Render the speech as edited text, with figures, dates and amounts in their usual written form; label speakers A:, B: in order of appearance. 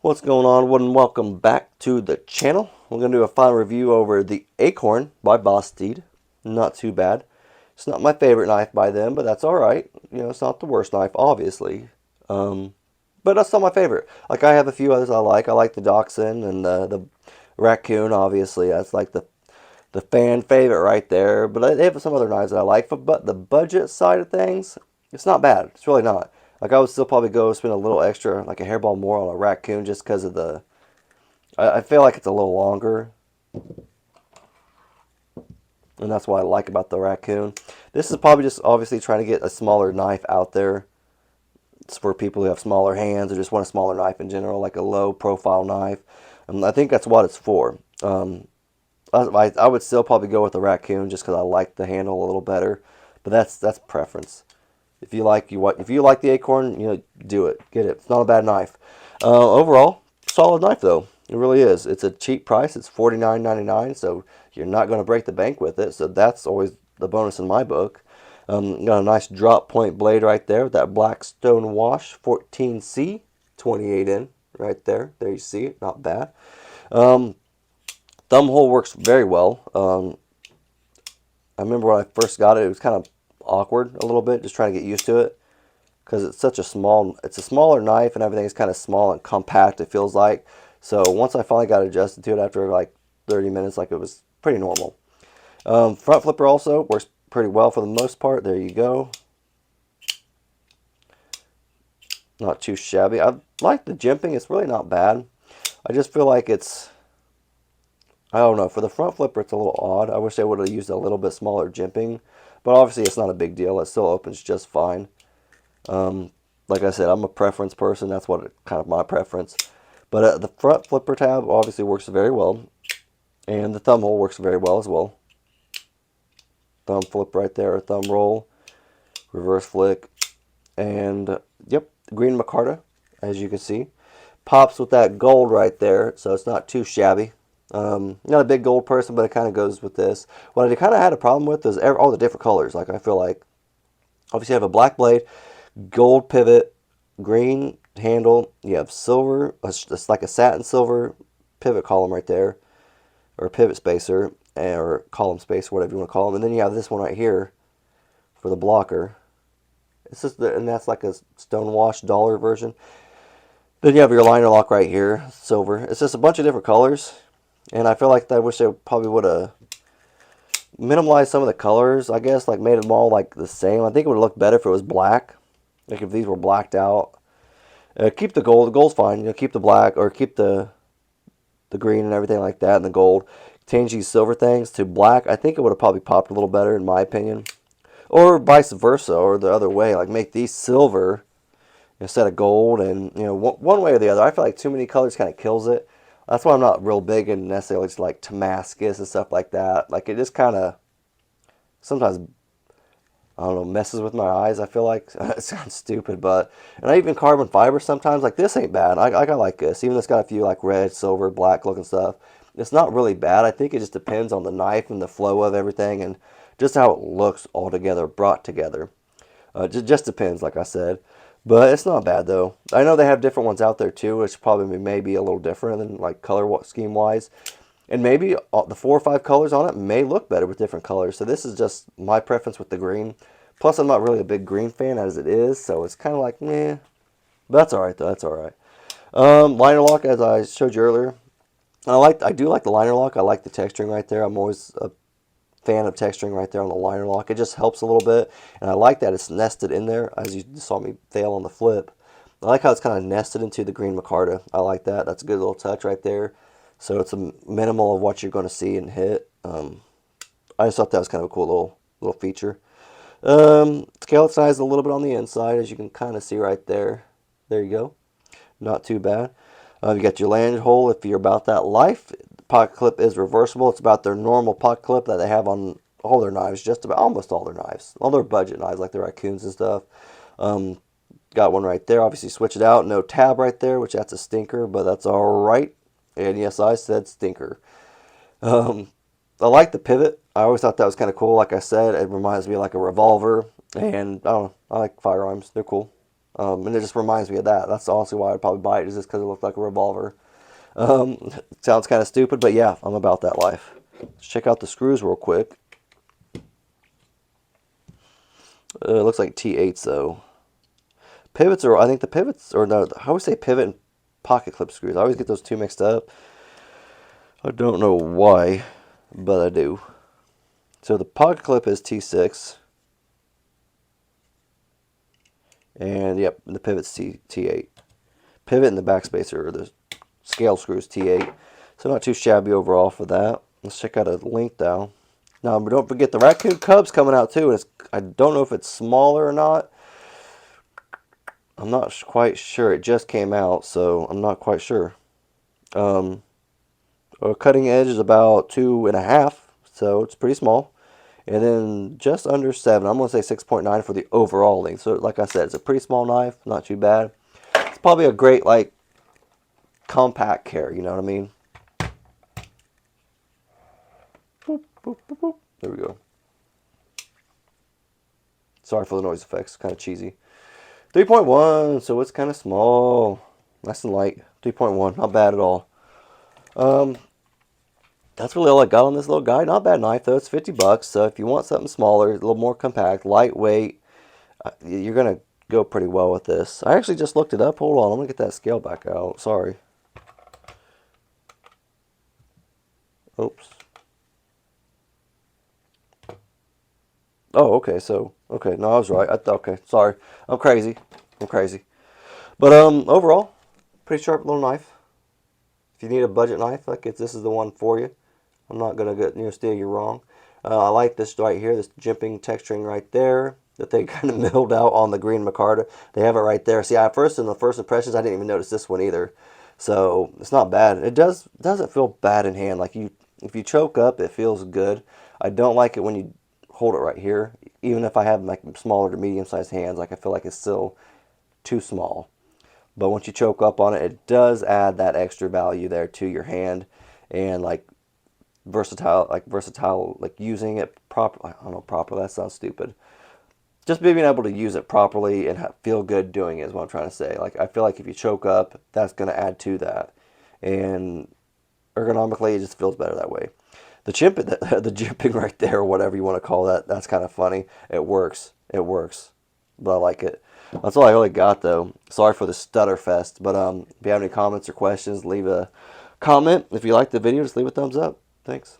A: What's going on, and welcome back to the channel. We're going to do a final review over the Acorn by Vosteed. Not too bad. It's not my favorite knife by them, but that's alright. You know, it's not the worst knife, obviously. But that's not my favorite. Like, I have a few others I like. I like the Dachshund and the Raccoon, obviously. That's like the fan favorite right there. But they have some other knives that I like. But the budget side of things, it's not bad. It's really not. Like, I would still probably go spend a little extra, like a hairball more on a Raccoon just because of the... I feel like it's a little longer. And that's what I like about the Raccoon. This is probably just obviously trying to get a smaller knife out there. It's for people who have smaller hands or just want a smaller knife in general, like a low profile knife. I think that's what it's for. I would still probably go with the Raccoon just because I like the handle a little better. But that's preference. If you like the Acorn, you know, do it. Get it. It's not a bad knife. Overall, solid knife though. It really is. It's a cheap price. It's $49.99, so you're not going to break the bank with it. So that's always the bonus in my book. Got a nice drop point blade right there with that black stone wash 14C 28 in right there. There you see it. Not bad. Thumb hole works very well. I remember when I first got it, it was kind of awkward a little bit, just trying to get used to it, because it's such a it's a smaller knife and everything is kind of small and compact, it feels like. So once I finally got adjusted to it after like 30 minutes, like, it was pretty normal. Front flipper also works pretty well for the most part. There you go. Not too shabby. I like the jimping. It's really not bad. I just feel like I don't know, for the front flipper it's a little odd. I wish they would have used a little bit smaller jimping, but obviously it's not a big deal. It still opens just fine. Like I said, I'm a preference person. That's kind of my preference. But the front flipper tab obviously works very well, and the thumb hole works very well as well. Thumb flip right there, thumb roll, reverse flick, and yep, green micarta, as you can see. Pops with that gold right there, so it's not too shabby. Not a big gold person, but it kind of goes with this. What I kind of had a problem with is all the different colors. Like, I feel like, obviously you have a black blade, gold pivot, green handle, you have silver, it's like a satin silver pivot column right there, or pivot spacer, or column spacer, whatever you want to call them. And then you have this one right here for the blocker. It's just and that's like a stonewashed dollar version. Then you have your liner lock right here, silver. It's just a bunch of different colors, and I feel like I wish they probably would have minimalized some of the colors, I guess, like made them all like the same. I think it would look better if it was black, like if these were blacked out. Keep the gold. The gold's fine. You know, keep the black, or keep the green and everything like that, and the gold. Change these silver things to black. I think it would have probably popped a little better, in my opinion. Or vice versa, or the other way. Like, make these silver instead of gold, and, you know, one way or the other. I feel like too many colors kind of kills it. That's why I'm not real big in necessarily like Damascus and stuff like that. Like, it just kind of sometimes, I don't know, messes with my eyes, I feel like. It sounds stupid, but... And I even carbon fiber sometimes. Like, this ain't bad. I like this. Even though it's got a few, like, red, silver, black looking stuff. It's not really bad. I think it just depends on the knife and the flow of everything and just how it looks all together, brought together. Just depends, like I said. But it's not bad, though. I know they have different ones out there, too, which probably may be a little different than, like, color scheme-wise. And maybe the 4 or 5 colors on it may look better with different colors. So this is just my preference with the green. Plus, I'm not really a big green fan as it is, so it's kind of like, meh. But that's all right, though. That's all right. Liner lock, as I showed you earlier. I do like the liner lock. I like the texturing right there. I'm always a fan of texturing right there on the liner lock. It just helps a little bit, and I like that it's nested in there, as you saw me fail on the flip. I like how it's kind of nested into the green micarta. I like that. That's a good little touch right there. So it's a minimal of what you're going to see and hit. I just thought that was kind of a cool little feature. Scale size a little bit on the inside, as you can kind of see right there. There you go. Not too bad. You got your landing hole if you're about that life. The pocket clip is reversible. It's about their normal pocket clip that they have on all their knives, just about almost all their knives. All their budget knives, like the Raccoons and stuff. Got one right there. Obviously, switch it out. No tab right there, which that's a stinker, but that's all right. And yes, I said stinker. I like the pivot. I always thought that was kind of cool. Like I said, it reminds me of like a revolver. And I don't know, I like firearms. They're cool. And it just reminds me of that. That's honestly why I'd probably buy it, is just because it looked like a revolver. Sounds kind of stupid, but yeah, I'm about that life. Let's check out the screws real quick. It looks like T8s though. Pivots are, I think the pivots, or no, I always say pivot and pocket clip screws. I always get those two mixed up. I don't know why, but I do. So the pocket clip is T6. And yep, the pivot's T8. Pivot and the backspacer, or the scale screws, T8. So not too shabby overall for that. Let's check out a link now. Now, don't forget the Raccoon Cub's coming out too. And I don't know if it's smaller or not. I'm not quite sure. It just came out, so I'm not quite sure. Our cutting edge is about 2.5, so it's pretty small. And then just under 7. I'm going to say 6.9 for the overall length. So like I said, it's a pretty small knife, not too bad. It's probably a great, like, compact carry, you know what I mean? Boop, boop, boop, boop. There we go. Sorry for the noise effects, kind of cheesy. 3.1, so it's kind of small. Nice and light. 3.1, not bad at all. That's really all I got on this little guy. Not a bad knife though. It's 50 bucks. So if you want something smaller, a little more compact, lightweight, you're gonna go pretty well with this. I actually just looked it up. Hold on, I'm gonna get that scale back out. Sorry. Oops. Oh, okay. So okay, no, I was right. Okay, sorry. I'm crazy. I'm crazy. But overall, pretty sharp little knife. If you need a budget knife, like this is the one for you. I'm not gonna steer you wrong. I like this right here, this jimping texturing right there that they kind of milled out on the green micarta. They have it right there. See, at first in the first impressions, I didn't even notice this one either. So it's not bad. It doesn't feel bad in hand. Like if you choke up, it feels good. I don't like it when you hold it right here. Even if I have like smaller to medium sized hands, like I feel like it's still too small. But once you choke up on it, it does add that extra value there to your hand, and like versatile, like using it properly. I don't know, properly, that sounds stupid. Just being able to use it properly and feel good doing it is what I'm trying to say. Like, I feel like if you choke up, that's going to add to that. And ergonomically, it just feels better that way. The jimping right there, or whatever you want to call that, that's kind of funny. It works. It works. But I like it. That's all I really got, though. Sorry for the stutter fest. But if you have any comments or questions, leave a comment. If you like the video, just leave a thumbs up. Thanks.